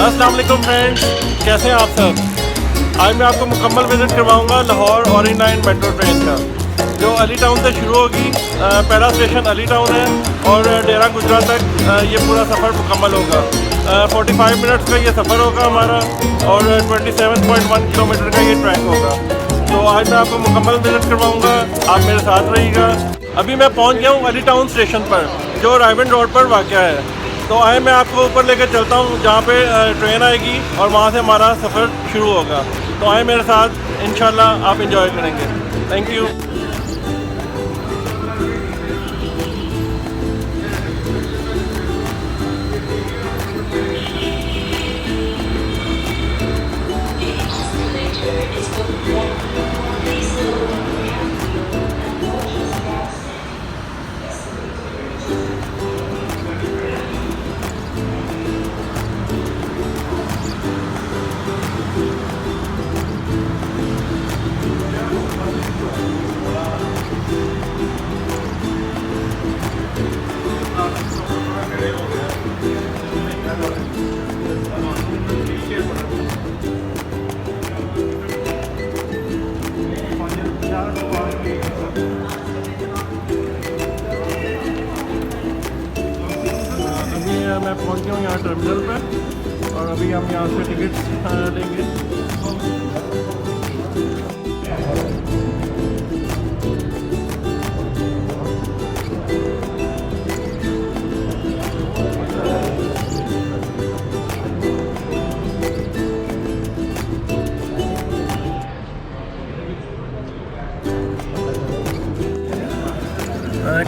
अस्सलाम वालेकुम फ्रेंड्स, कैसे हैं आप सब। आज मैं आपको मुकम्मल विज़िट करवाऊंगा Lahore orange line metro train का, जो अली टाउन से शुरू होगी। पहला स्टेशन अली टाउन है और डेरा गुजरा तक ये पूरा सफ़र मुकम्मल होगा। 45 मिनट्स का ये सफ़र होगा हमारा और 27.1 किलोमीटर का ये ट्रैक होगा। तो आज मैं आपको मुकम्मल विज़िट करवाऊँगा, आप मेरे साथ रहिएगा। अभी मैं पहुँच गया हूँ अली टाउन स्टेशन पर, जो रायबंद रोड पर वाक़या है। तो आए मैं आपको ऊपर लेकर चलता हूँ जहाँ पे ट्रेन आएगी और वहाँ से हमारा सफ़र शुरू होगा। तो आए मेरे साथ, इंशाल्लाह आप इंजॉय करेंगे। Thank you. मैं पहुंच गया हूँ यहाँ टर्मिनल पे और अभी हम यहाँ से टिकट्स लेंगे।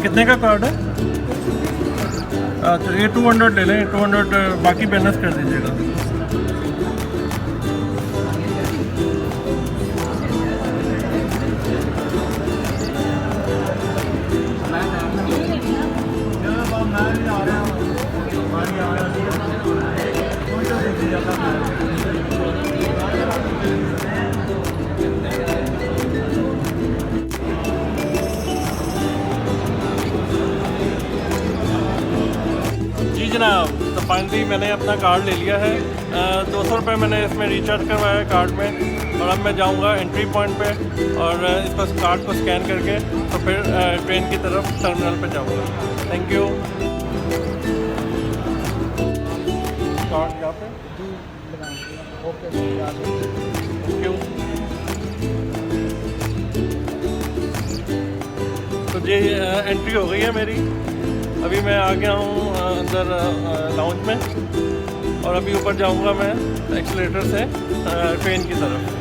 कितने का कार्ड है? अच्छा, ये 200 ले लें, 200 बाकी बैलेंस कर दीजिएगा। जनाब, तो फाइनली मैंने अपना कार्ड ले लिया है। 200 रुपये मैंने इसमें रिचार्ज करवाया है कार्ड में और अब मैं जाऊंगा एंट्री पॉइंट पे और इसको कार्ड को स्कैन करके तो फिर ट्रेन की तरफ टर्मिनल पे जाऊंगा। Thank you. कार्ड यहाँ पे थैंक यू। तो ये एंट्री हो गई है मेरी। अभी मैं आ गया हूँ अंदर लाउंज में और अभी ऊपर जाऊँगा मैं एक्सीलेटर से ट्रेन की तरफ।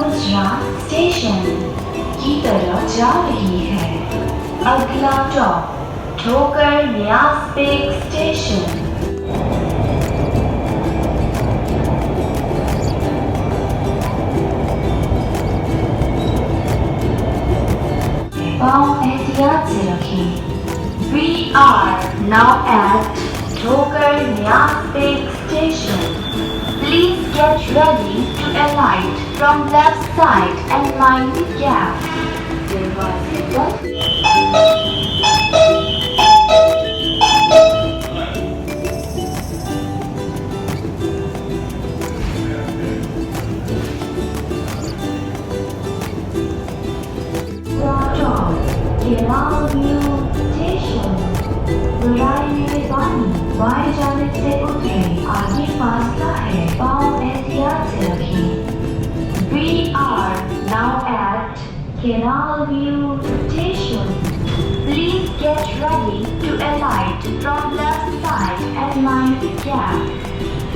गुजरात स्टेशन की तरफ जा रही है। अगला स्टॉप ठोकर न्यासबेग स्टेशन। पाँव एहतियात से रखें। We are now at Thokar Nyasbek station. Please get ready to alight from left side and mind the gap. दरवाजे बंद। केराल व्यू स्टेशन। बुराई में पानी बाएं जानिब से उतरे, आगे फासला है, पाँव एहतियात से रखें। We are now at Kenal View Station. Please get ready to alight from left side and mind the gap.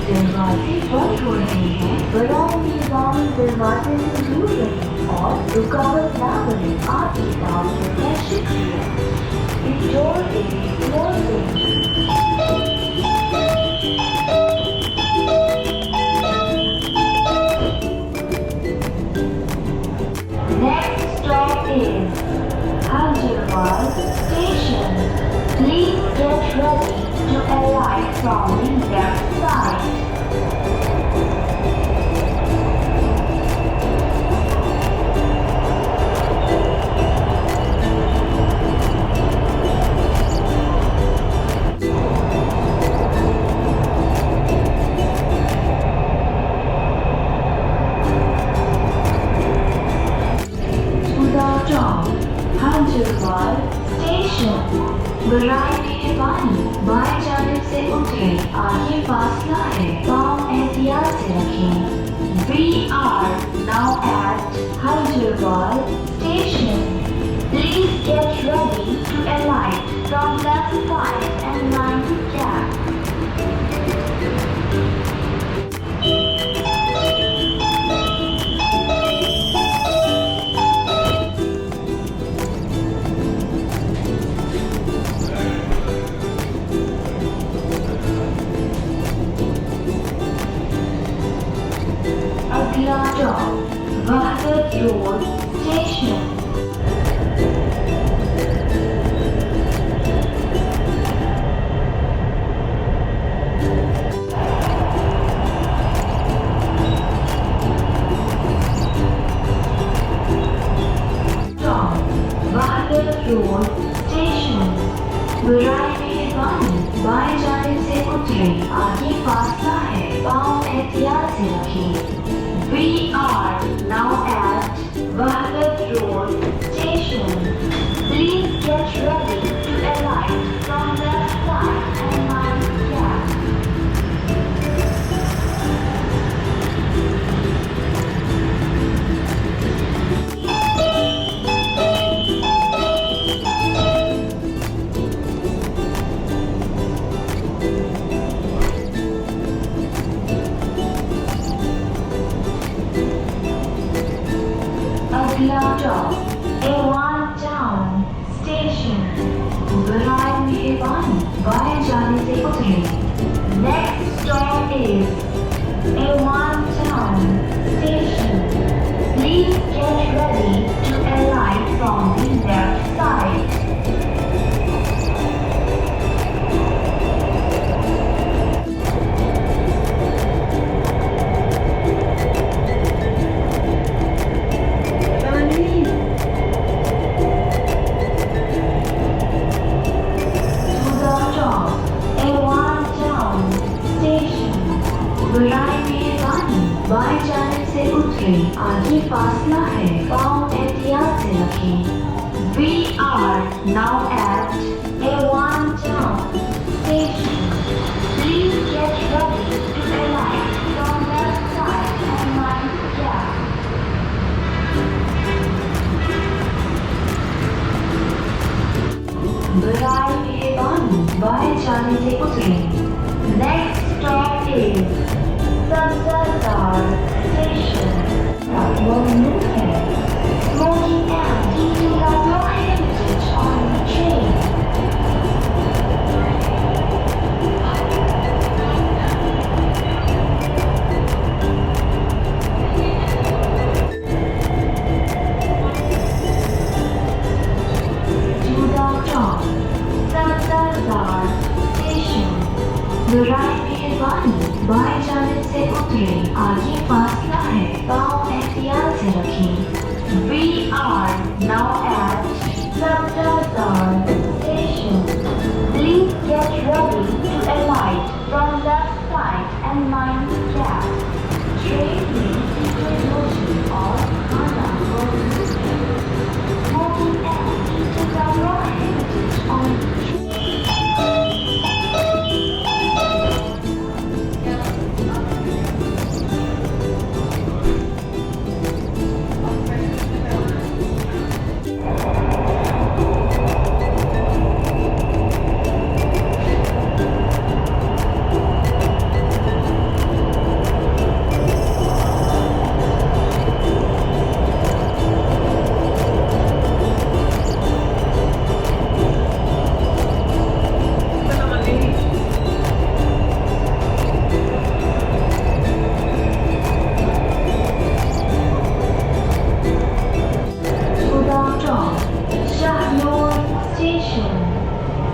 दरवाजे बंद हो रहे हैं, बड़ों की बारी दरवाजे से दूर रहें और रुकावट ना बने। आपकी ताबीर है शुक्रिया। इस door is closing. Next stop is Hyderabad Station. Please get ready to alight from the left side. Hyderabad Station. बुराई में पानी बाएं जानिब से उतरे, आगे फासला है, पाँव एहतियात से रखें। We are now at Hyderabad Station. Please get ready to alight from left side and mind the gap. अगला stop Wahdat road station. Wahdat road station. बुराई में पानी बाएं जानिब से उतरे, आगे फासला है, पाँव एहतियात से रखें। We are now at Wahdat Road Station. Please get ready to alight from the side and mind the gap. अगला स्टॉप एवान टाउन स्टेशन। बुराई में पानी बाएं जाने से उतरे। Next stop is Avon town station. Please get ready to alight from the left side. बुराई में पानी बाएं जाने से उतरे, आगे फासला है, पाँव एहतियात से रखें। We are now at A1 Town Station. Please get ready to alight from left side and mind the gap. बुराई में पानी बाएं जाने से उतरे। Next stop is Sandardar Station. से रखें। We are now at Sabdazar station. Please get ready to alight from left side and mind the gap. Train में secret motion और खाना और smoking and eating our heritage on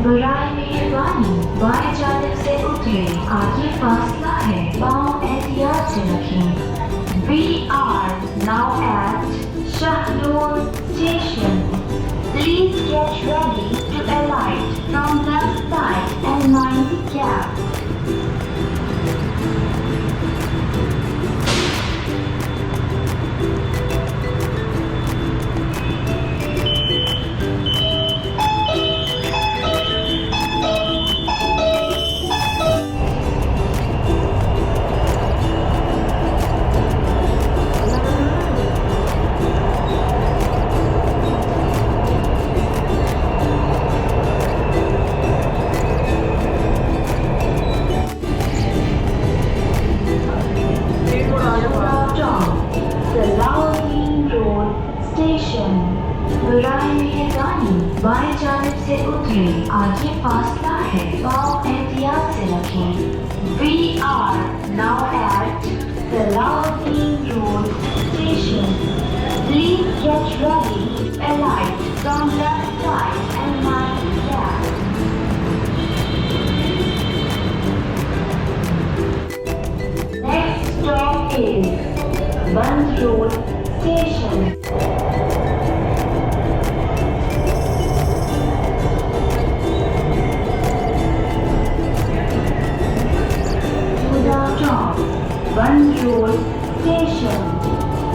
बराए मेहरबानी बाएं जानिब से उतरे, आगे फासला है, पाँव एहतियात से रखें। We are now at Shahnur station. Please get ready to alight from left side and mind the gap. बाएं जानिब से उतरे, आगे फासला है, पाँव एहतियात से रखें। We are now at Salahuddin Road station. Please get ready to alight from left side and mind the gap. Next stop is Band Road station. बंद रोड स्टेशन।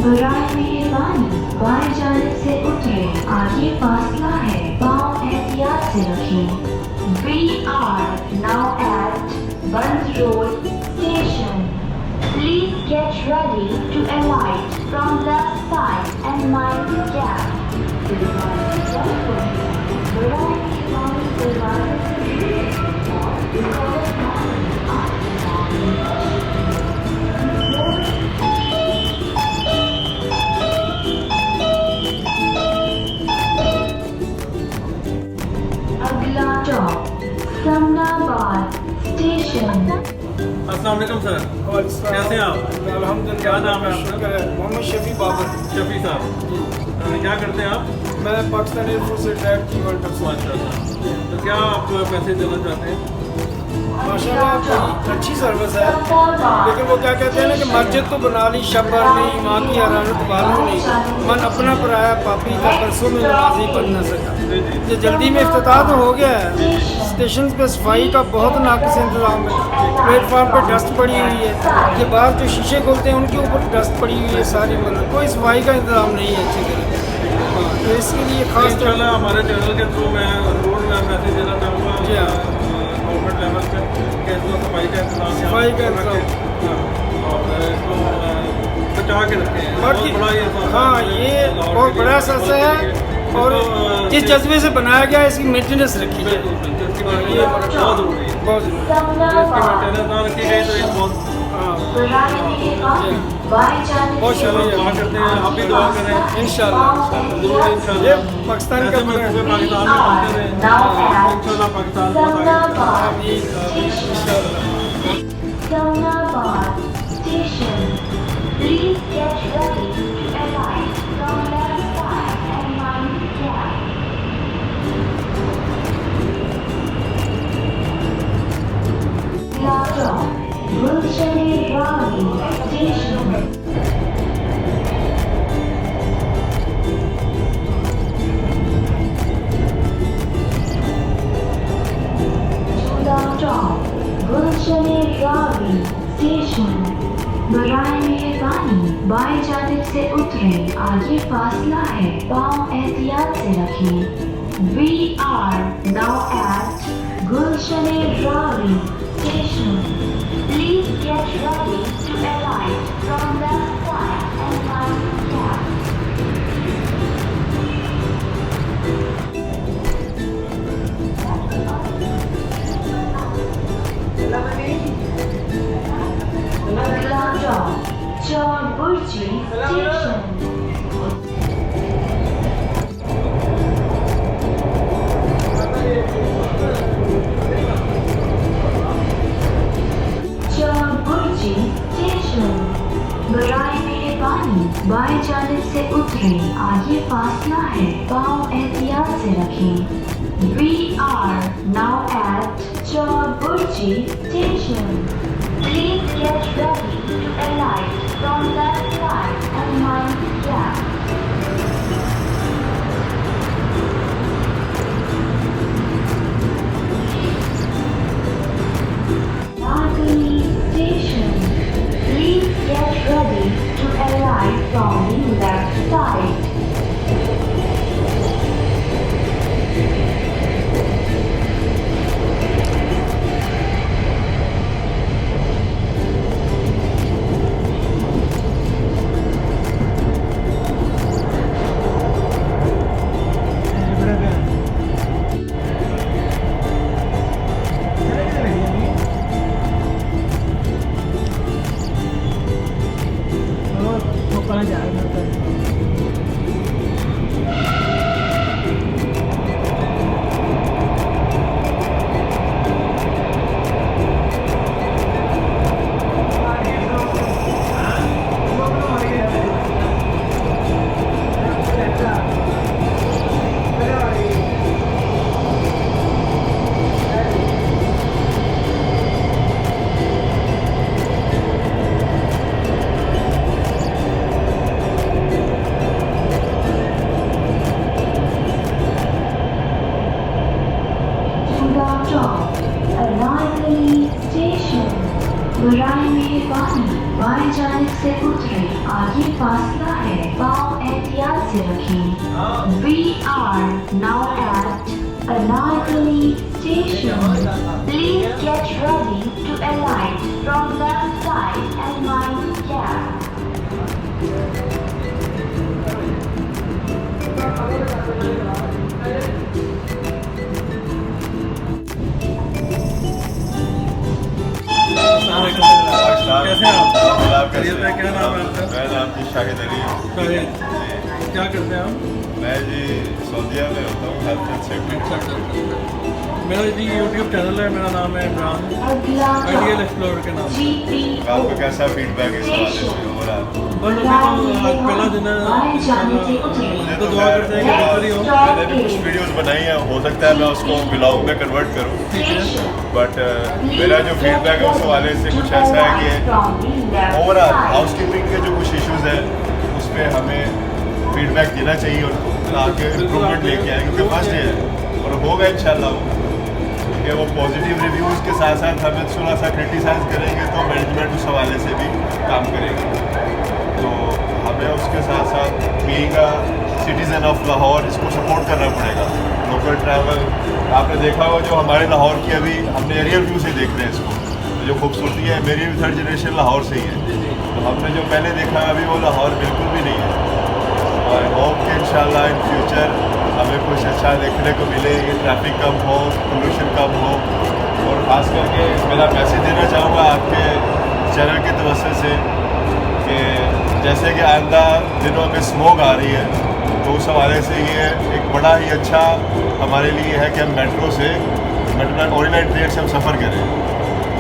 बराए मेहरबानी बाएं जानिब से उतरे, आगे फासला है, पाँव एहतियात से रखें। We are now at Band Road station. Please get ready to alight from left side and mind the gap. बराए मेहरबानी दरवाजे से जुड़े और रिकॉर्ड समनाबाद स्टेशन। अस्सलाम वालेकुम सर, कैसे हैं आप? अल्हम्दुलिल्लाह, क्या नाम है आपका? शुक्र है। मोहम्मद शफी बाबर। शफी साहब, क्या करते हैं आप? मैं पाकिस्तान एयरफोर्स से रिटायर्ड की वर्ल्ड कप माशाल्लाह। तो क्या आप मैसेज देना चाहते हैं? माशाल्लाह बड़ी अच्छी सर्विस है, लेकिन वो क्या कहते हैं ना कि मस्जिद तो बना ली, शब्बर नहीं, माँ की हरारत वालों नहीं, मन अपना पराया पापी का परसों में नमाजी बन न सका। ये जल्दी में इफ्तिताह तो हो गया है, स्टेशन पे सफाई का बहुत नाक़िस इंतज़ाम है, प्लेटफार्म पे डस्ट पड़ी हुई है, ये बाहर जो शीशे खोलते हैं उनके ऊपर डस्ट पड़ी हुई है सारी, मतलब कोई सफाई का इंतज़ाम नहीं है अच्छी तरह। तो इसके लिए खास तौर इंशाल्लाह हमारे चैनल के थ्रू मैं रोड में मैसेज देना चाहूँगा जी हाँ गवर्नमेंट लेवल पे कि इसको सफाई का इंतजाम सफाई का इंतजाम और इसको बचा के रखें। बाकी बड़ा ये हाँ ये बहुत बड़ा एहसास है और जिस जज्बे से बनाया गया है इसकी मेंटेनेंस रखी जाए, ये बहुत ज़रूरी है। बहुत ज़रूरी। इसकी मेंटेनेंस ना रखी गई तो ये बहुत बहुत शुक्रिया दुआ करते हैं, आप भी दुआ करें इंशाल्लाह। जरूर इंशाल्लाह। ये पाकिस्तान का पाकिस्तान में इंशाल्लाह Pakistan Samnabad station. Please get ready to alight from left side and mind the gap. Lada, Gulshane Rani station. उतरें, आगे फासला है, पाँव एहतियात से रखें। We are now at Gulshan-e-Rawi station. Please get ready to alight from left side and mind gap. अगला stop, Chauburji station. Chauburji station. बराए मेहरबानी बाएं जानिब से उतरें, आगे फासला है, पाँव एहतियात से रखें। We are now at Chauburji station. Please get ready to alight from left side and mind gap. Nagini station. Please get ready to alight from the left side. बराए मेहरबानी बाएं जानिब से उतरें, आगे फासला है, पाँव एहतियात से रखें। We are now at Anarkali station. Please get ready to alight from left side and mind gap. कैसे हैं आप? आप कैसे करिए, क्या नाम है आपका? मेरा नाम जी शाहिद अली है। शाहिद, क्या करते हैं आप? मैं जी सऊदीया में होता हूँ हेल्थ एंड सेफ्टी। अच्छा, मेरा जी यूट्यूब चैनल है, मेरा नाम है इमरान अगला आइडियल एक्सप्लोरर के नाम से। आपका कैसा फीडबैक इस हवाले से हो रहा है? बस अभी तो आज पहला दिन है, तो दुआ करते हैं कि बेहतर ही हो। मैंने भी कुछ वीडियोस बनाई हैं, हो सकता है मैं उसको ब्लॉग में कन्वर्ट करूँ, ठीक है। बट मेरा जो फीडबैक है उस हवाले से कुछ ऐसा है कि ओवरऑल हाउसकीपिंग के जो कुछ इश्यूज़ हैं उस पर हमें फीडबैक देना चाहिए और आगे इम्प्रूवमेंट लेके आए, क्योंकि फर्स्ट डे है और होगा इंशाल्लाह। कि वो पॉजिटिव रिव्यूज़ के साथ साथ हमें थोड़ा सा क्रिटिसाइज़ करेंगे तो मैनेजमेंट उस हवाले से भी काम करेगी। तो हमें उसके साथ साथ being a citizen of Lahore इसको सपोर्ट करना पड़ेगा। लोकल ट्रैवल आपने देखा होगा, जो हमारे लाहौर की अभी हमने एरियल व्यू से देख रहे हैं इसको, तो जो खूबसूरती है, मेरी भी 3rd जनरेशन लाहौर से ही है, तो हमने जो पहले देखा अभी वो लाहौर बिल्कुल भी नहीं है। और होप कि इंशाल्लाह इन फ्यूचर हमें कुछ अच्छा देखने को मिले, ये ट्रैफिक कम हो, पोल्यूशन कम हो। और ख़ास करके मेरा मैसेज देना चाहूँगा आपके चैनल के तवज्जो से कि जैसे कि आइंदा दिनों में स्मोक आ रही है, तो उस हवाले से ये एक बड़ा ही अच्छा हमारे लिए है कि हम मेट्रो से ऑर्डिनरी ट्रेन से हम सफ़र करें।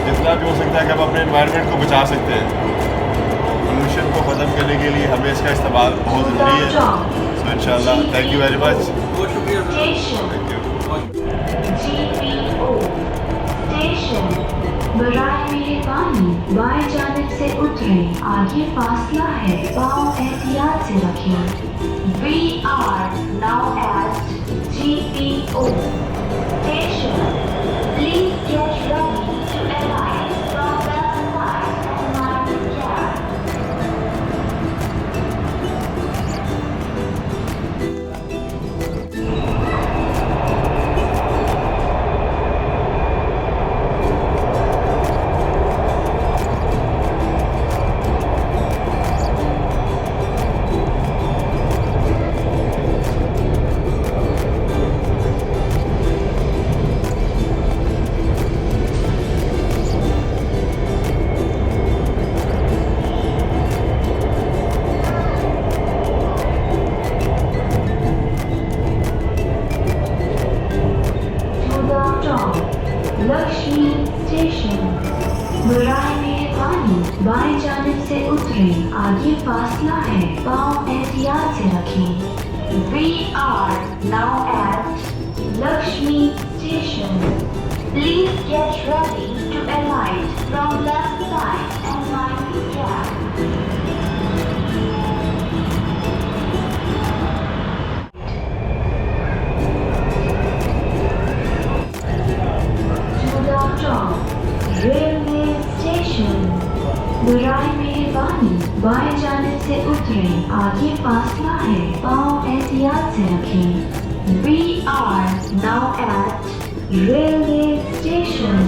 जितना भी हो सकता है कि हम अपने एनवायरनमेंट को बचा सकते हैं। पोल्यूशन को ख़त्म करने के लिए हमें इसका इस्तेमाल बहुत ज़रूरी है। सो इंशाल्लाह, थैंक यू वेरी मच। बहुत शुक्रिया sir. Thank you. GPO station. बराए मेहरबानी बाएं जानिब से उतरें, आगे फासला है, पाँव एहतियात से रखें। We are now at GPO station. Please get ready to alight from left side and mind gap. एहतियात से रखें। We are now at Lakshmi Station. Please get ready to alight from left side and mind the gap. Railway station बुराई मेहरबानी बाएं जाने से उतरे आगे फासला है पाँव एहतियात से रखें। We are now at railway station.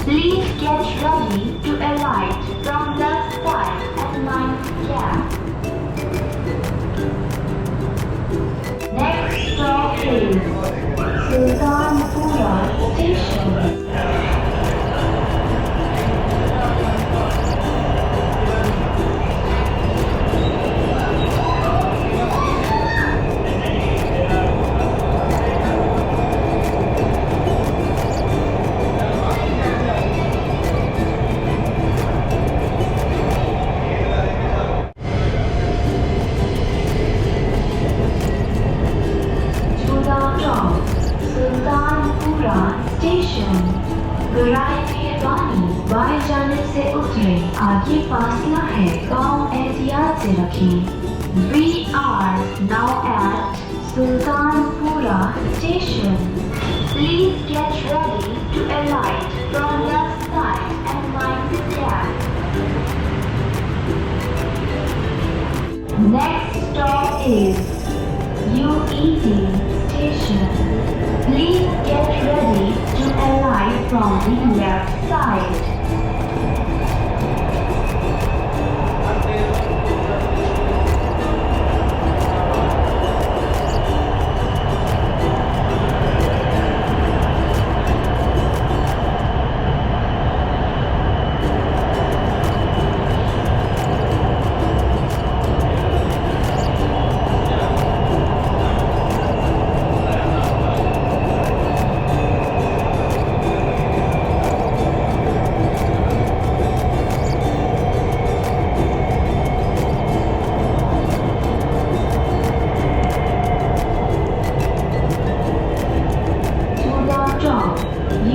Please get ready to alight from left side and mind the gap. Next stop is Sultanpura Station. Sultanpura station बुराई मेहरबानी बाएं जाने से उतरे आगे फासला है पाँव एहतियात से रखें। We are now at Sultanpura Station. Please get ready to alight from left side and mind the gap. Next stop is UED Station. Please get ready to alight from the left side.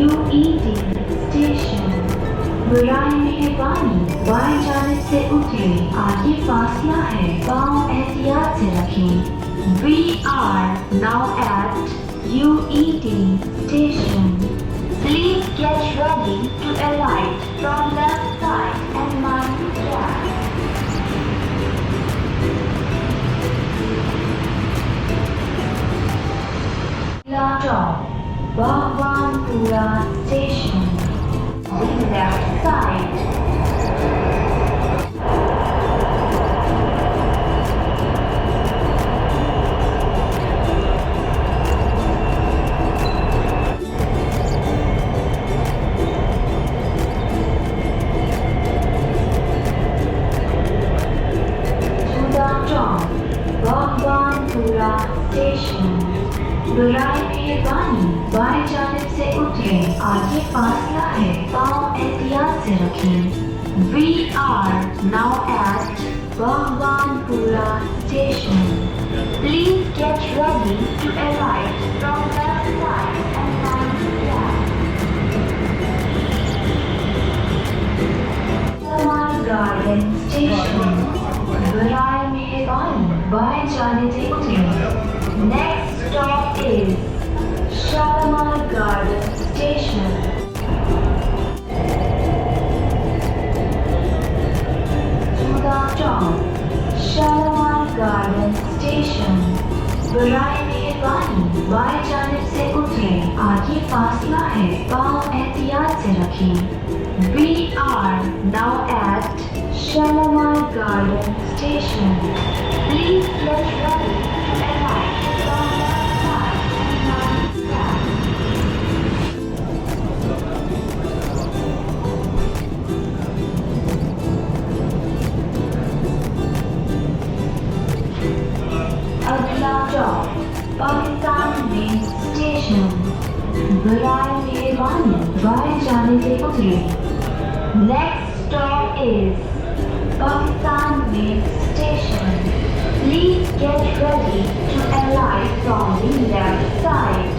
UED station बुराई मेहरबानी बाएं जाने से उतरे आगे फासला है पाँव एहतियात से रखें। We are now at UED Station. Please get ready to alight from left side and mind the gap. Bhagwanpura Station, the left side. Bhagwanpura Station. बुराई मेहरबानी बाएं जाने से उतरे आगे फासला है पाँव एहतियात से रखें। We are now at Bhagwanpura Station. Please get ready to alight from left side and mind the gap. Shalimar Garden Station. बुराई मेहरबानी बाएं जाने से उतरे। Next stop is Shalimar Garden Station. Shalimar Garden Station. बुराई मेहरबानी बाएं जाने से उतरे आगे फासला है पाँव एहतियात से रखें। We are now at Shalimar Garden Station. Please get ready to alight. अगला स्टॉप पाकिस्तान मेन स्टेशन बुराई मेहरबानी बाएं जाने से उतरे। Next stop is Pakistan Main Station. Please get ready to alight from the left side.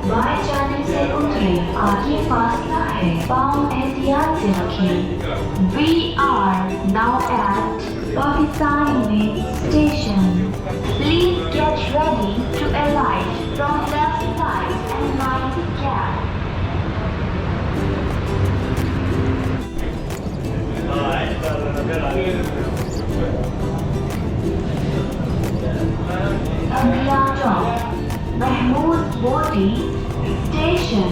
बाएं जाने से उतरे, आगे फासला है, पाँव एहतियात से रखें। We are now at Pakistan Main Station. Please get ready to alight from left side and mind the gap. Angla Chowk, Mahmood Bodi Station.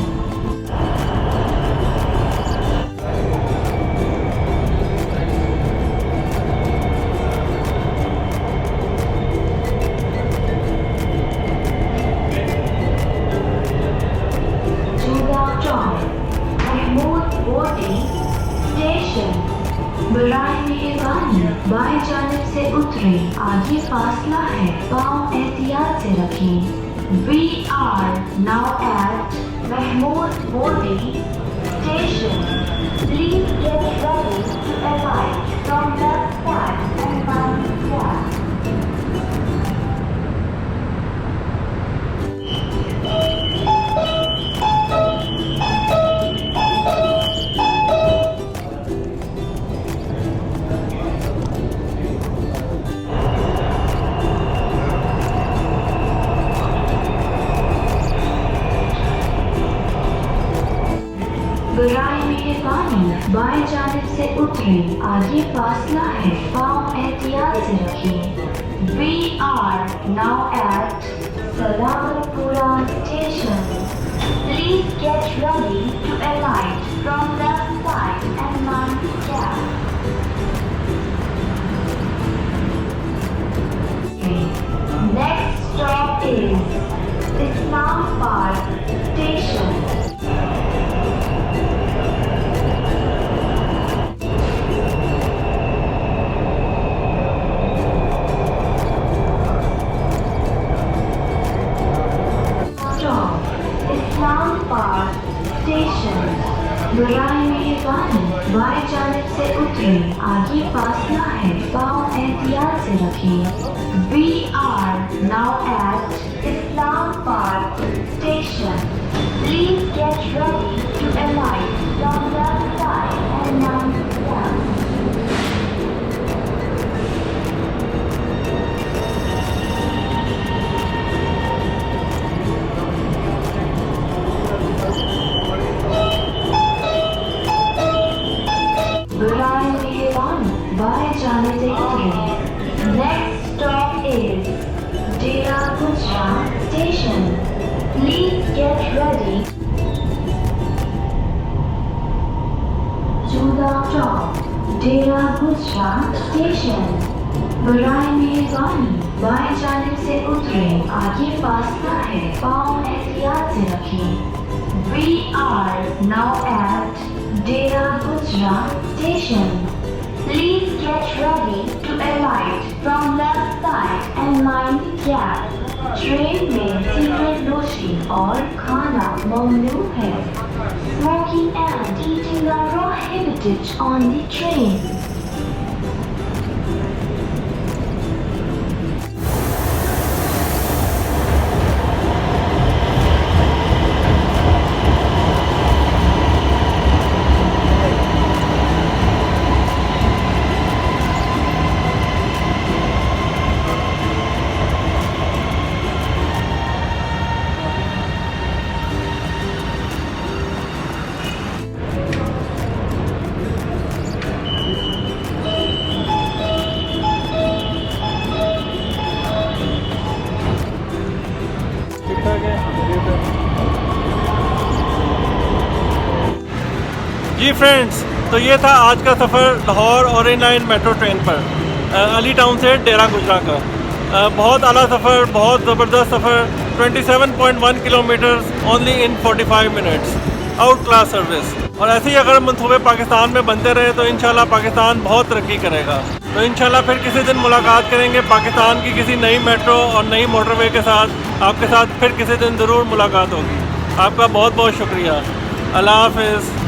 Juda Chowk, Mahmood Bodi Station. बराए मेहरबानी बाएं जानिब से उतरे, आगे फासला है, पाँव एहतियात से रखें। We are now at Mahmood Bodi Station. Please get ready to alight from left side and mind the gap. बराए मेहरबानी बाएं जानिब से उतरे, आगे फासला है, पाँव एहतियात से रखें। We are now at Salamatpura Station. Please get ready to alight from left side and mind the gap. Next stop is Islamabad Station. Islamabad Station. बराए मेहरबानी बाएं जानिब से उतरे, आगे फासला है, पाँव एहतियात से रखें। We are now at Islamabad Station. Please get ready to alight from left side and mind the gap. बराए मेहरबानी बाएं जाने से उतरे। Next stop is Dera Gujrat Station. Please get ready. Juda Chowk, Dera Gujrat Station. बराए मेहरबानी बाएं जाने से उतरे, आगे फासला है, पाँव एहतियात से रखें। We are now at Dera Gujrat Station. Please get ready to alight from left side and mind the gap. Train में सिगरेट नोशी और खाना ममनू है. Smoking and eating are prohibited on the train. जी फ्रेंड्स, तो ये था आज का सफ़र Lahore orange line metro train पर अली टाउन से डेरा गुजरा का। बहुत आला सफ़र, बहुत ज़बरदस्त सफ़र, 27.1 kilometres only in 45 minutes, out class service. और ऐसे ही अगर मंसूबे पाकिस्तान में बनते रहे तो इंशाल्लाह पाकिस्तान बहुत तरक्की करेगा। तो इंशाल्लाह फिर किसी दिन मुलाकात करेंगे पाकिस्तान की किसी नई मेट्रो और नई मोटरवे के साथ। आपके साथ फिर किसी दिन ज़रूर मुलाकात होगी। आपका बहुत बहुत शुक्रिया। अल्लाह हाफ़िज़।